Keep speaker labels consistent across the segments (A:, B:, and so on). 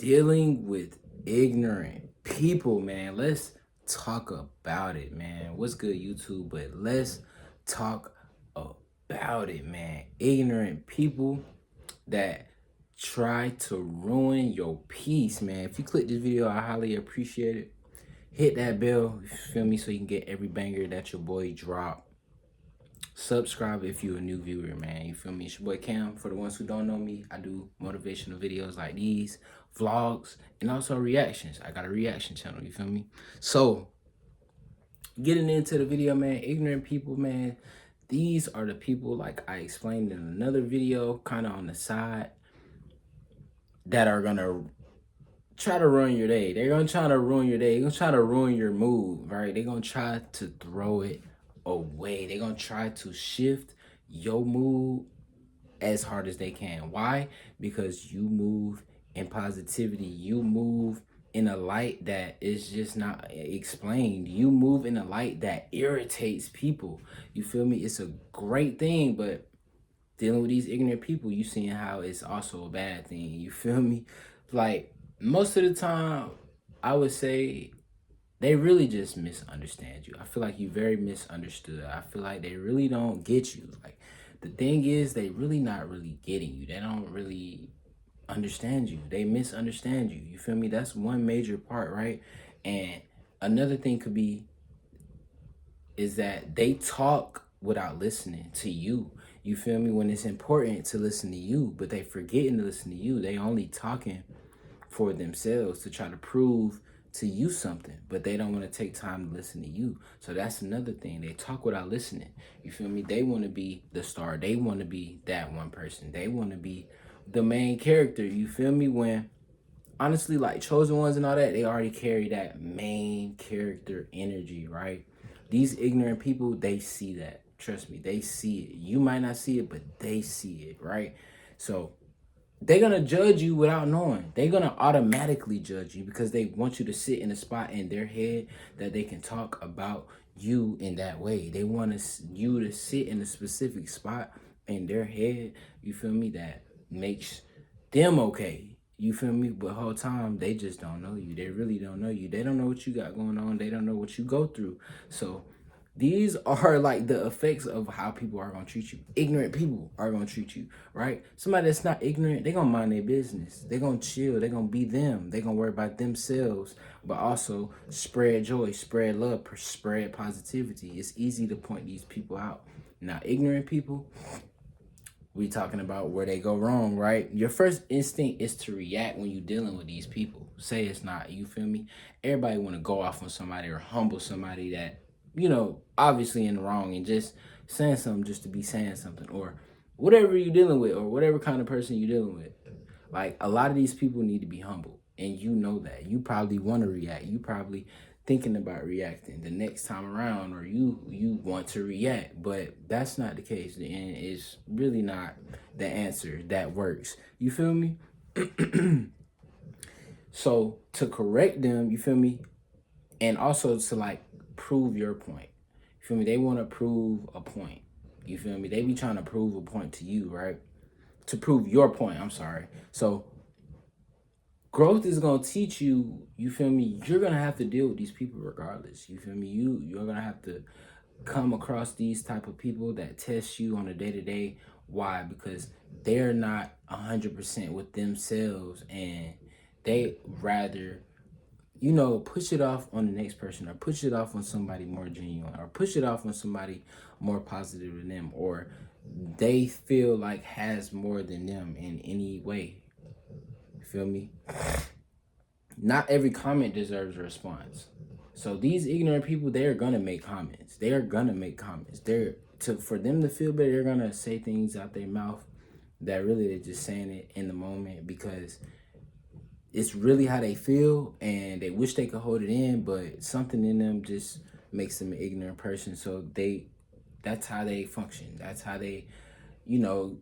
A: dealing with ignorant people, man. Let's talk about it, man. What's good, YouTube? But let's talk about it, man. Ignorant people that try to ruin your peace, man. If you click this video, I highly appreciate it. Hit that bell, you feel me, so you can get every banger that your boy drop. Subscribe if you're a new viewer, man. You feel me? It's your boy Cam. For the ones who don't know me, I do motivational videos like these, vlogs, and also reactions. I got a reaction channel, you feel me? So, getting into the video, man, ignorant people, man, these are the people, like I explained in another video, kind of on the side, that are going to try to ruin your day. They're going to try to ruin your day. They're going to try to ruin your mood, right? They're going to try to throw it away. They're going to try to shift your mood as hard as they can. Why? Because you move in positivity. You move in a light that is just not explained. You move in a light that irritates people. You feel me? It's a great thing, but dealing with these ignorant people, you seeing how it's also a bad thing. You feel me? Like, most of the time, I would say they really just misunderstand you. I feel like you very misunderstood. I feel like they really don't get you. Like, the thing is, they really not really getting you. They don't really understand you. They misunderstand you. You feel me? That's one major part, right? And another thing could be is that they talk without listening to you. You feel me? When it's important to listen to you, but they forgetting to listen to you. They only talking for themselves to try to prove to you something, but they don't want to take time to listen to you. So that's another thing. They talk without listening. You feel me? They want to be the star. They want to be that one person. They want to be the main character. You feel me? When honestly, like Chosen Ones and all that, they already carry that main character energy, right? These ignorant people, they see that. Trust me, they see it. You might not see it, but they see it, right? So they're going to judge you without knowing. They're going to automatically judge you because they want you to sit in a spot in their head that they can talk about you in that way. They want you to sit in a specific spot in their head, you feel me, that makes them okay. You feel me? But the whole time, they just don't know you. They really don't know you. They don't know what you got going on. They don't know what you go through. So these are like the effects of how people are going to treat you. Ignorant people are going to treat you, right? Somebody that's not ignorant, they're going to mind their business. They're going to chill. They're going to be them. They're going to worry about themselves, but also spread joy, spread love, spread positivity. It's easy to point these people out. Now, ignorant people, we talking about where they go wrong, right? Your first instinct is to react when you're dealing with these people. Say it's not, you feel me? Everybody want to go off on somebody or humble somebody that, you know, obviously in the wrong and just saying something just to be saying something, or whatever you're dealing with, or whatever kind of person you're dealing with. Like, a lot of these people need to be humble, and you know that. You probably want to react. You probably thinking about reacting the next time around, or you want to react, but that's not the case, and it's really not the answer that works. You feel me? So to correct them, you feel me, and also to like prove your point. You feel me? They want to prove a point. You feel me? They be trying to prove a point to you, right? To prove your point, I'm sorry. So growth is going to teach you, you feel me, you're going to have to deal with these people regardless. You feel me? You're going to have to come across these type of people that test you on a day-to-day. Why? Because they're not 100% with themselves, and they rather, you know, push it off on the next person, or push it off on somebody more genuine, or push it off on somebody more positive than them, or they feel like has more than them in any way. You feel me? Not every comment deserves a response. So these ignorant people, they're gonna make comments. They're gonna make comments. For them to feel better, they're gonna say things out their mouth that really they're just saying it in the moment because it's really how they feel, and they wish they could hold it in, but something in them just makes them an ignorant person. So that's how they function. That's how they, you know,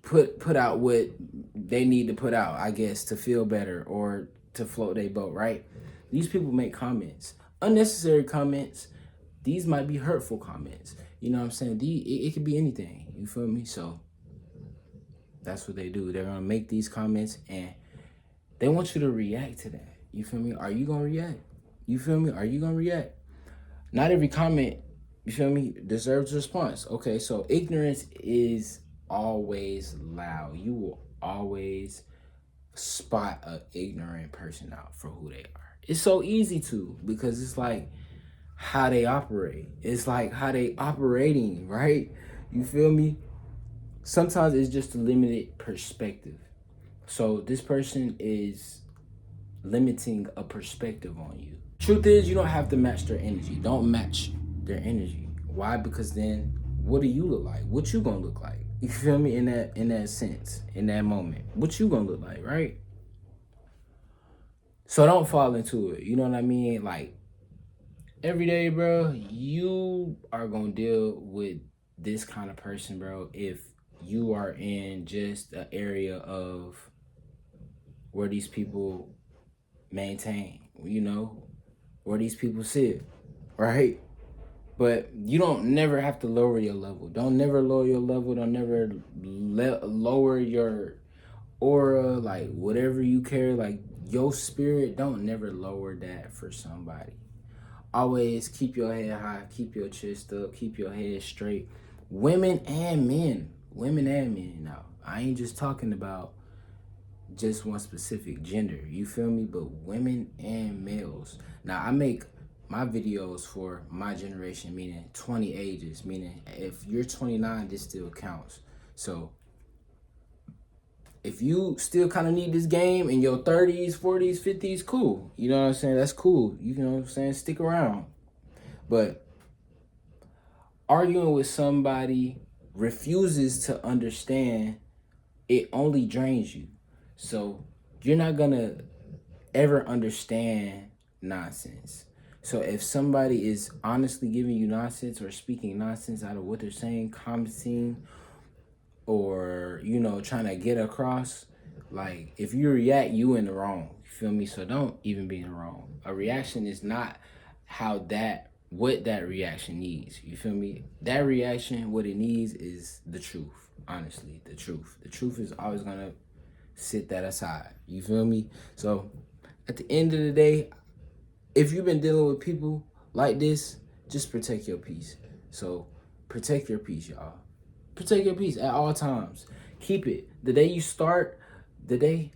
A: put out what they need to put out, I guess, to feel better or to float their boat, right? These people make comments, unnecessary comments. These might be hurtful comments. You know what I'm saying? It could be anything. You feel me? So that's what they do. They're gonna make these comments, and They want you to react to that. You feel me? Are you gonna react? You feel me? Are you gonna react? Not every comment, you feel me, deserves a response. Okay, so ignorance is always loud. You will always spot a ignorant person out for who they are. It's so easy to, because it's like how they operate. It's like how they operating, right? You feel me? Sometimes it's just a limited perspective. So this person is limiting a perspective on you. Truth is, you don't have to match their energy. Don't match their energy. Why? Because then what do you look like? What you gonna look like? You feel me? In that sense, in that moment. What you gonna look like, right? So don't fall into it. You know what I mean? Like every day, bro, you are gonna deal with this kind of person, bro, if you are in just an area of where these people maintain, you know, where these people sit, right? But you don't never have to lower your level. Don't never lower your level. Don't never lower your aura, like whatever you carry, like your spirit. Don't never lower that for somebody. Always keep your head high, keep your chest up, keep your head straight. Women and men. Women and men now. I ain't just talking about just one specific gender. You feel me? But women and males. Now I make my videos for my generation, meaning 20 ages, meaning if you're 29, this still counts. So if you still kind of need this game in your 30s, 40s, 50s, cool. You know what I'm saying? That's cool. You know what I'm saying? Stick around. But arguing with somebody refuses to understand, it only drains you. So you're not gonna ever understand nonsense. So if somebody is honestly giving you nonsense or speaking nonsense out of what they're saying, commenting, or you know, trying to get across, like if you react, you in the wrong. You feel me? So don't even be in the wrong. A reaction is not what that reaction needs. You feel me? That reaction, what it needs is the truth. Honestly, the truth. The truth is always gonna sit that aside. You feel me? So at the end of the day, if you've been dealing with people like this, just protect your peace. So protect your peace, y'all. Protect your peace at all times. Keep it. How you start the day,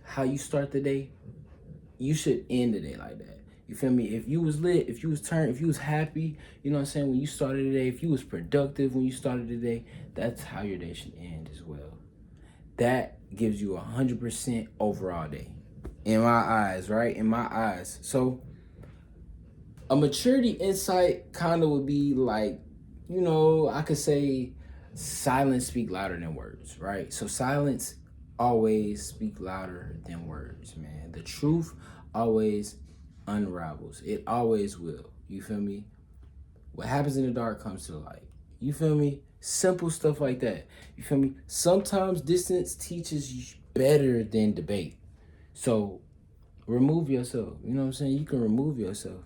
A: you should end the day like that. You feel me? If you was lit, if you was turned, if you was happy, you know what I'm saying, when you started the day, if you was productive when you started the day, that's how your day should end as well. That gives you 100% overall day. In my eyes, right? In my eyes. So a maturity insight kind of would be like, you know, I could say silence speak louder than words, right? So silence always speak louder than words, man. The truth always unravels. It always will. You feel me? What happens in the dark comes to the light. You feel me? Simple stuff like that. You feel me? Sometimes distance teaches you better than debate. So remove yourself. You know what I'm saying? You can remove yourself.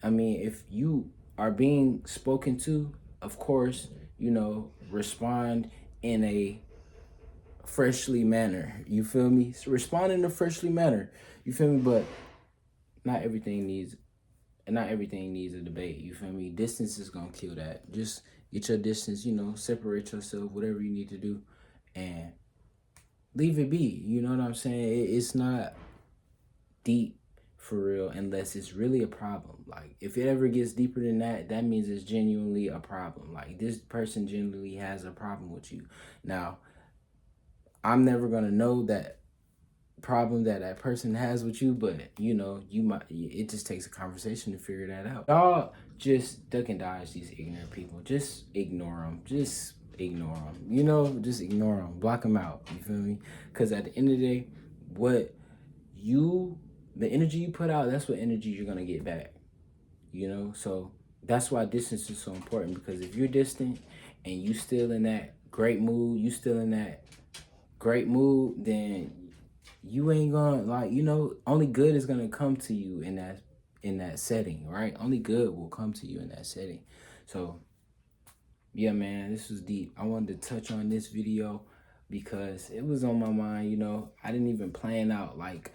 A: I mean, if you are being spoken to, of course, you know, respond in a freshly manner. You feel me? So respond in a freshly manner. You feel me? But not everything needs a debate. You feel me? Distance is gonna kill that. Just get your distance, you know, separate yourself, whatever you need to do, and leave it be. You know what I'm saying? It's not deep for real unless it's really a problem. Like if it ever gets deeper than that, that means it's genuinely a problem. Like this person genuinely has a problem with you. Now, I'm never gonna know that problem that person has with you, but you know, it just takes a conversation to figure that out. Y'all just duck and dodge these ignorant people. Just ignore them. Just ignore them. You know, just ignore them. Block them out. You feel me? Because at the end of the day, the energy you put out, that's what energy you're gonna get back. You know, so that's why distance is so important, because if you're distant and you still in that great mood, then you ain't gonna, like, you know, only good is gonna come to you in that setting, right? Only good will come to you in that setting. So yeah, man, this was deep. I wanted to touch on this video because it was on my mind. You know, I didn't even plan out like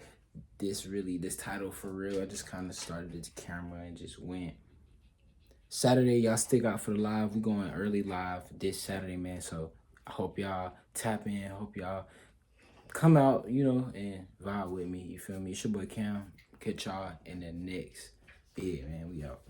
A: this title for real. I just kind of started this camera and just went. Saturday, y'all stick out for the live. We going early live this Saturday, man. So I hope y'all tap in. Hope y'all come out, you know, and vibe with me. You feel me? It's your boy Cam. Catch y'all in the next vid, man. We out.